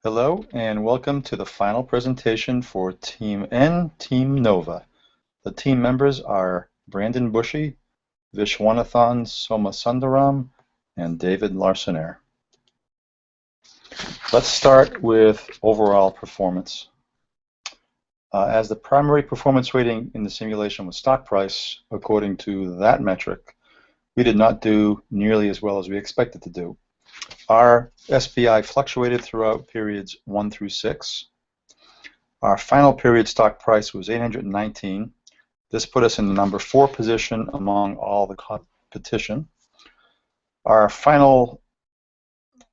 Hello and welcome to the final presentation for Team N, Team Nova. The team members are Brandon Bushy, Vishwanathan Somasundaram, and David Larsenair. Let's start with overall performance. As the primary performance rating in the simulation was stock price, according to that metric, we did not do nearly as well as we expected to do. Our SPI fluctuated throughout periods 1 through 6. Our final period stock price was 819. This put us in the number 4 position among all the competition. Our final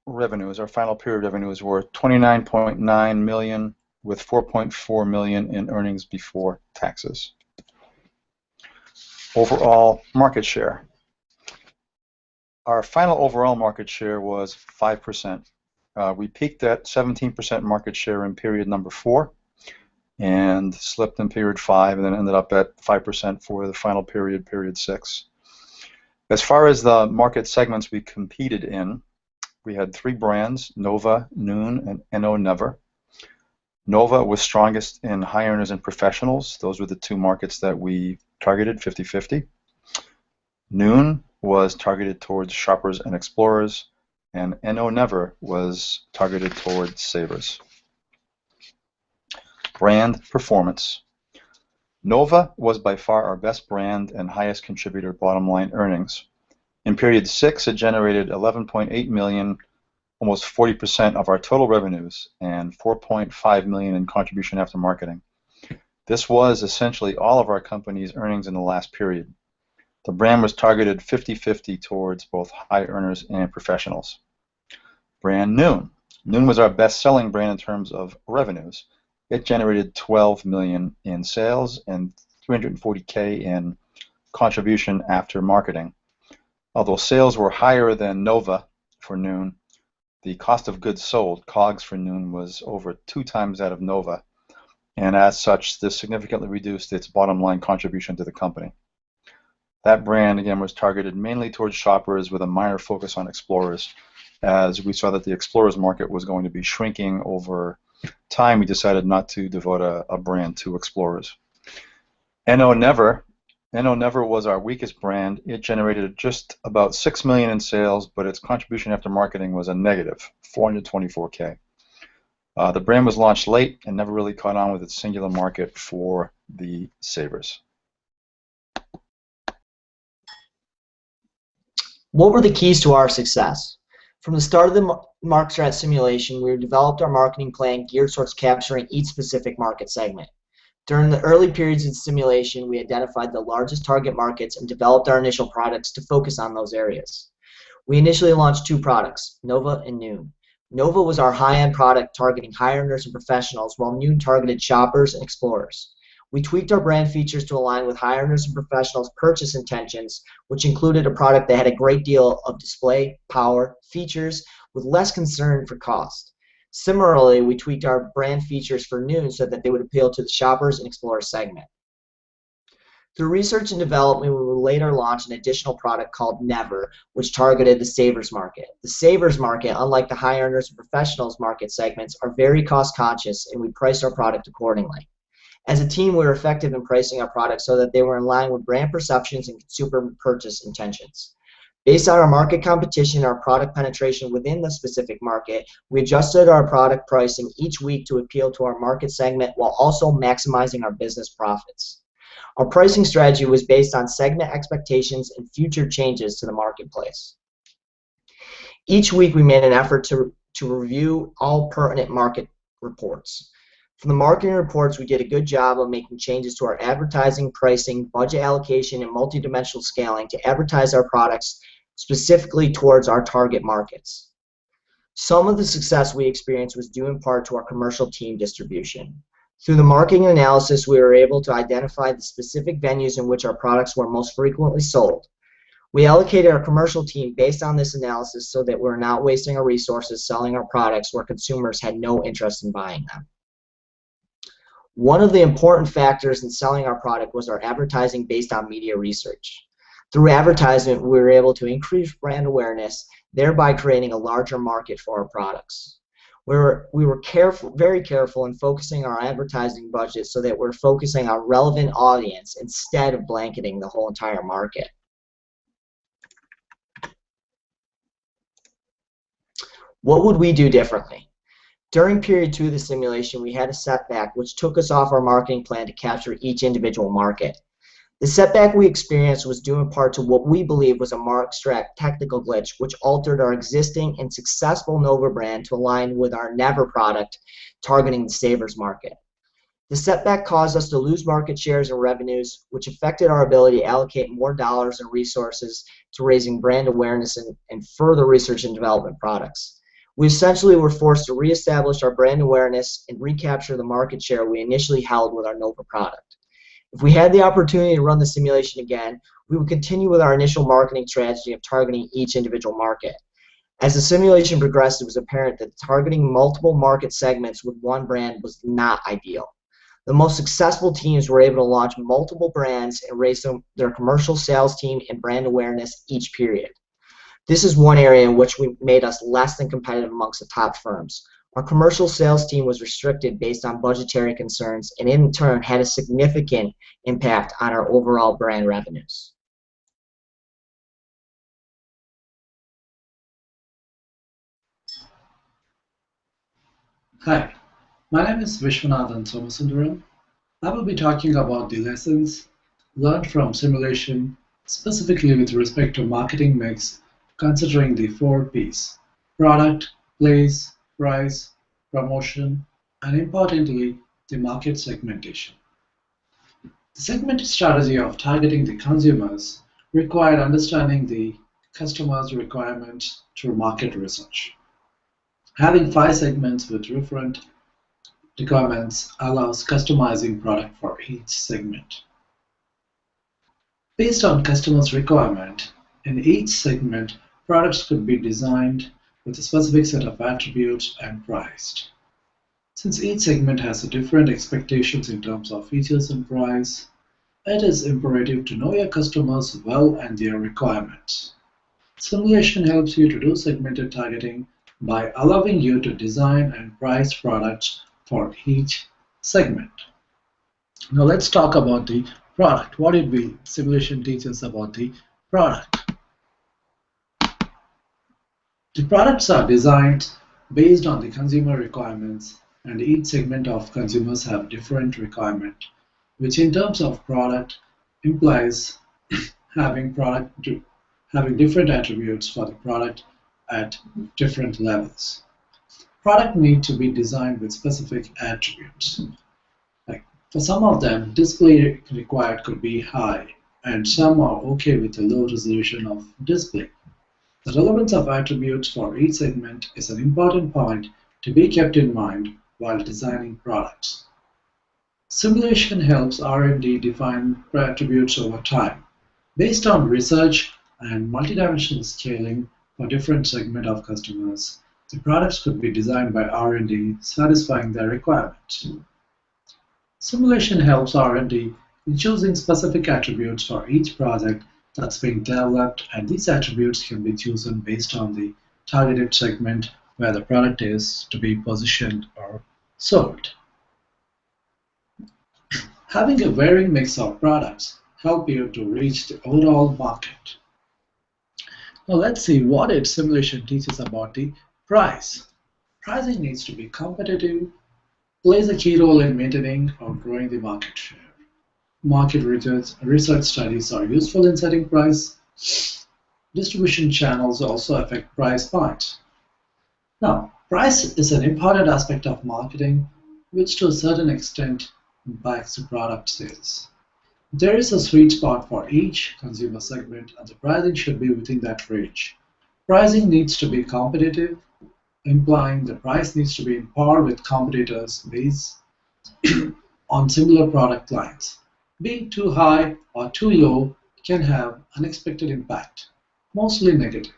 period revenues were 29.9 million with 4.4 million in earnings before taxes. Overall market share. Our final overall market share was 5%. We peaked at 17% market share in period number 4 and slipped in period 5 and then ended up at 5% for the final period, period 6. As far as the market segments we competed in, we had 3 brands, Nova, Noon, and NO Never. Nova was strongest in high earners and professionals. Those were the 2 markets that we targeted 50-50. Noon was targeted towards shoppers and explorers, and NO Never was targeted towards savers. Brand performance. Nova was by far our best brand and highest contributor bottom line earnings. In period 6, it generated 11.8 million, almost 40% of our total revenues, and 4.5 million in contribution after marketing. This was essentially all of our company's earnings in the last period. The brand was targeted 50-50 towards both high earners and professionals. Brand Noon. Noon was our best-selling brand in terms of revenues. It generated 12 million in sales and 340K in contribution after marketing. Although sales were higher than Nova for Noon, the cost of goods sold, COGS for Noon, was over 2 times that of Nova, and as such, this significantly reduced its bottom line contribution to the company. That brand, again, was targeted mainly towards shoppers with a minor focus on explorers. As we saw that the explorers market was going to be shrinking over time, we decided not to devote a brand to explorers. NO Never was our weakest brand. It generated just about 6 million in sales, but its contribution after marketing was a negative 424K. The brand was launched late and never really caught on with its singular market for the savers. What were the keys to our success? From the start of the MarkStrat simulation, we developed our marketing plan geared towards capturing each specific market segment. During the early periods of the simulation, we identified the largest target markets and developed our initial products to focus on those areas. We initially launched 2 products, Nova and Noon. Nova was our high-end product targeting high earners and professionals, while Noon targeted shoppers and explorers. We tweaked our brand features to align with high earners and professionals' purchase intentions, which included a product that had a great deal of display, power, features, with less concern for cost. Similarly, we tweaked our brand features for Noon so that they would appeal to the shoppers and explorers segment. Through research and development, we will later launch an additional product called Never, which targeted the savers market. The savers market, unlike the high earners and professionals market segments, are very cost conscious, and we priced our product accordingly. As a team, we were effective in pricing our products so that they were in line with brand perceptions and consumer purchase intentions. Based on our market competition and our product penetration within the specific market, we adjusted our product pricing each week to appeal to our market segment while also maximizing our business profits. Our pricing strategy was based on segment expectations and future changes to the marketplace. Each week, we made an effort to review all pertinent market reports. From the marketing reports, we did a good job of making changes to our advertising, pricing, budget allocation, and multidimensional scaling to advertise our products specifically towards our target markets. Some of the success we experienced was due in part to our commercial team distribution. Through the marketing analysis, we were able to identify the specific venues in which our products were most frequently sold. We allocated our commercial team based on this analysis so that we're not wasting our resources selling our products where consumers had no interest in buying them. One of the important factors in selling our product was our advertising based on media research. Through advertisement, we were able to increase brand awareness, thereby creating a larger market for our products. We were careful, very careful in focusing our advertising budget so that we're focusing on relevant audience instead of blanketing the whole entire market. What would we do differently? During period 2 of the simulation, we had a setback which took us off our marketing plan to capture each individual market. The setback we experienced was due in part to what we believe was a MarkStrat technical glitch, which altered our existing and successful Nova brand to align with our Never product targeting the savers market. The setback caused us to lose market shares and revenues, which affected our ability to allocate more dollars and resources to raising brand awareness and further research and development products. We essentially were forced to reestablish our brand awareness and recapture the market share we initially held with our Nova product. If we had the opportunity to run the simulation again, we would continue with our initial marketing strategy of targeting each individual market. As the simulation progressed, it was apparent that targeting multiple market segments with one brand was not ideal. The most successful teams were able to launch multiple brands and raise their commercial sales team and brand awareness each period. This is one area in which we made us less than competitive amongst the top firms. Our commercial sales team was restricted based on budgetary concerns and in turn had a significant impact on our overall brand revenues. Hi, my name is Vishwanathan Somasundaram. I will be talking about the lessons learned from simulation, specifically with respect to marketing mix, considering the 4 P's: product, place, price, promotion, and importantly, the market segmentation. The segmented strategy of targeting the consumers required understanding the customer's requirements through market research. Having 5 segments with different requirements allows customizing product for each segment. Based on customers' requirement, in each segment, products could be designed with a specific set of attributes and priced. Since each segment has different expectations in terms of features and price, it is imperative to know your customers well and their requirements. Simulation helps you to do segmented targeting by allowing you to design and price products for each segment. Now let's talk about the product. What did the simulation teach us about the product? The products are designed based on the consumer requirements, and each segment of consumers have different requirements, which in terms of product implies having different attributes for the product at different levels. Product need to be designed with specific attributes. Like for some of them, display required could be high, and some are okay with a low resolution of display. The relevance of attributes for each segment is an important point to be kept in mind while designing products. Simulation helps R&D define attributes over time. Based on research and multidimensional scaling for different segments of customers, the products could be designed by R&D satisfying their requirements. Simulation helps R&D in choosing specific attributes for each project that's being developed, and these attributes can be chosen based on the targeted segment where the product is to be positioned or sold. Having a varying mix of products help you to reach the overall market. Now let's see what did simulation teaches about the price. Pricing needs to be competitive, plays a key role in maintaining or growing the market share. Market research studies are useful in setting price. Distribution channels also affect price points. Now, price is an important aspect of marketing, which to a certain extent impacts the product sales. There is a sweet spot for each consumer segment, and the pricing should be within that range. Pricing needs to be competitive, implying the price needs to be in par with competitors based on similar product lines. Being too high or too low can have unexpected impact, mostly negative.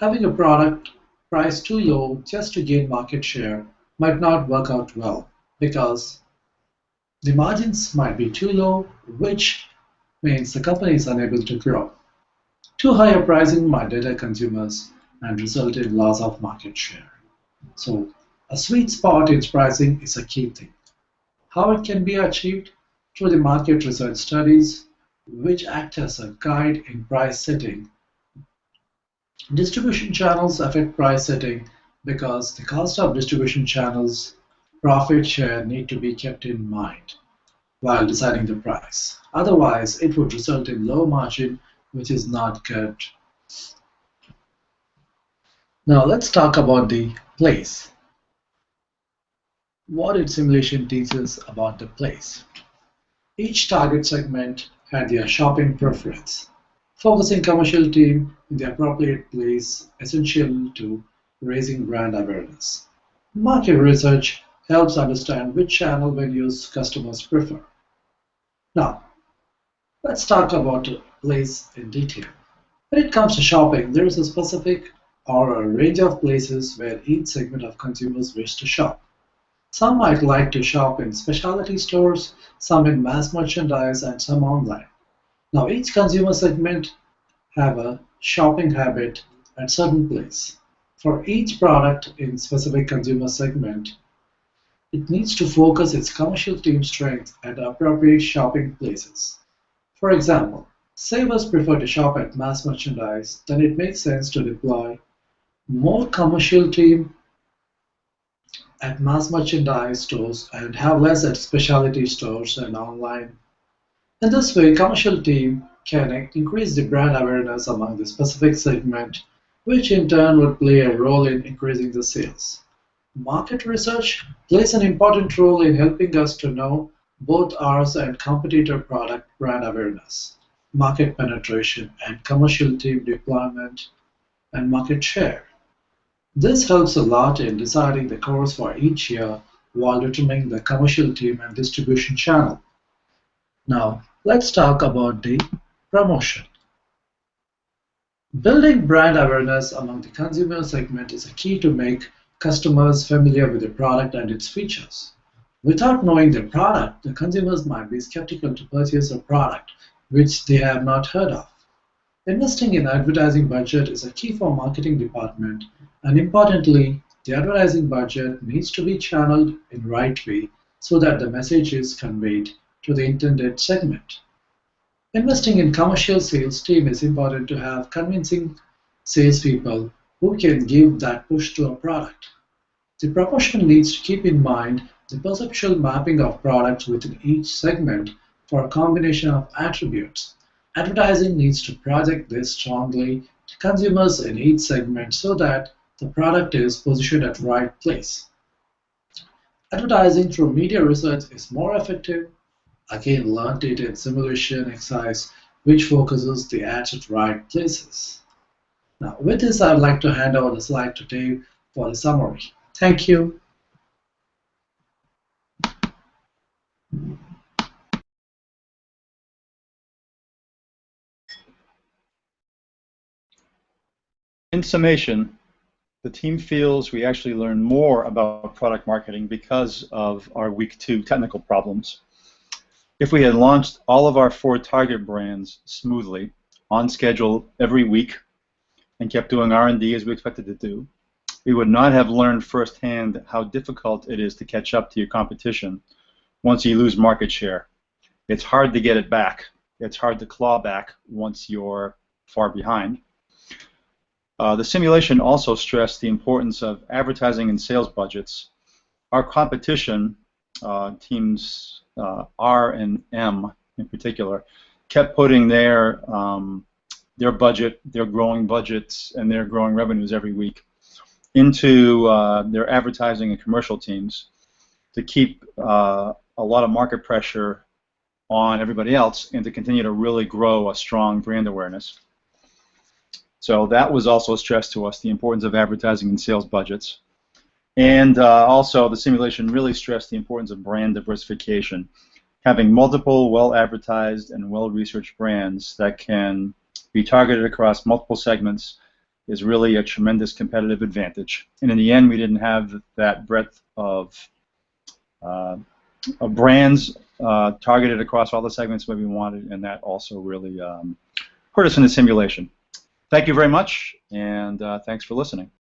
Having a product priced too low just to gain market share might not work out well because the margins might be too low, which means the company is unable to grow. Too high a pricing might deter consumers and result in loss of market share. So a sweet spot in pricing is a key thing. How it can be achieved? Through the market research studies, which act as a guide in price setting. Distribution channels affect price setting because the cost of distribution channels profit share need to be kept in mind while deciding the price. Otherwise, it would result in low margin, which is not good. Now let's talk about the place. What did simulation teach us about the place? Each target segment had their shopping preference. Focusing commercial team in the appropriate place essential to raising brand awareness. Market research helps understand which channel venues customers prefer. Now, let's talk about place in detail. When it comes to shopping, there is a specific or a range of places where each segment of consumers wish to shop. Some might like to shop in specialty stores, some in mass merchandise, and some online. Now, each consumer segment have a shopping habit at certain place. For each product in specific consumer segment, it needs to focus its commercial team strength at appropriate shopping places. For example, savers prefer to shop at mass merchandise, then it makes sense to deploy more commercial team at mass merchandise stores and have less at specialty stores and online. In this way, commercial team can increase the brand awareness among the specific segment, which in turn would play a role in increasing the sales. Market research plays an important role in helping us to know both ours and competitor product brand awareness, market penetration, and commercial team deployment and market share. This helps a lot in deciding the course for each year while determining the commercial team and distribution channel. Now, let's talk about the promotion. Building brand awareness among the consumer segment is a key to make customers familiar with the product and its features. Without knowing the product, the consumers might be skeptical to purchase a product which they have not heard of. Investing in advertising budget is a key for marketing department, and importantly, the advertising budget needs to be channeled in right way so that the message is conveyed to the intended segment. Investing in commercial sales team is important to have convincing salespeople who can give that push to a product. The promotion needs to keep in mind the perceptual mapping of products within each segment for a combination of attributes. Advertising needs to project this strongly to consumers in each segment so that the product is positioned at the right place. Advertising through media research is more effective. Again, learned it in simulation exercise, which focuses the ads at right places. Now, with this, I'd like to hand over the slide to Dave for the summary. Thank you. In summation, the team feels we actually learn more about product marketing because of our week 2 technical problems. If we had launched all of our 4 target brands smoothly, on schedule every week, and kept doing R&D as we expected to do, we would not have learned firsthand how difficult it is to catch up to your competition once you lose market share. It's hard to get it back. It's hard to claw back once you're far behind. The simulation also stressed the importance of advertising and sales budgets. Our competition, teams R and M in particular, kept putting their budget, their growing budgets, and their growing revenues every week into their advertising and commercial teams to keep a lot of market pressure on everybody else and to continue to really grow a strong brand awareness. So that was also stressed to us, the importance of advertising and sales budgets. And also the simulation really stressed the importance of brand diversification. Having multiple well-advertised and well-researched brands that can be targeted across multiple segments is really a tremendous competitive advantage. And in the end, we didn't have that breadth of brands targeted across all the segments that we wanted, and that also really hurt us in the simulation. Thank you very much, and thanks for listening.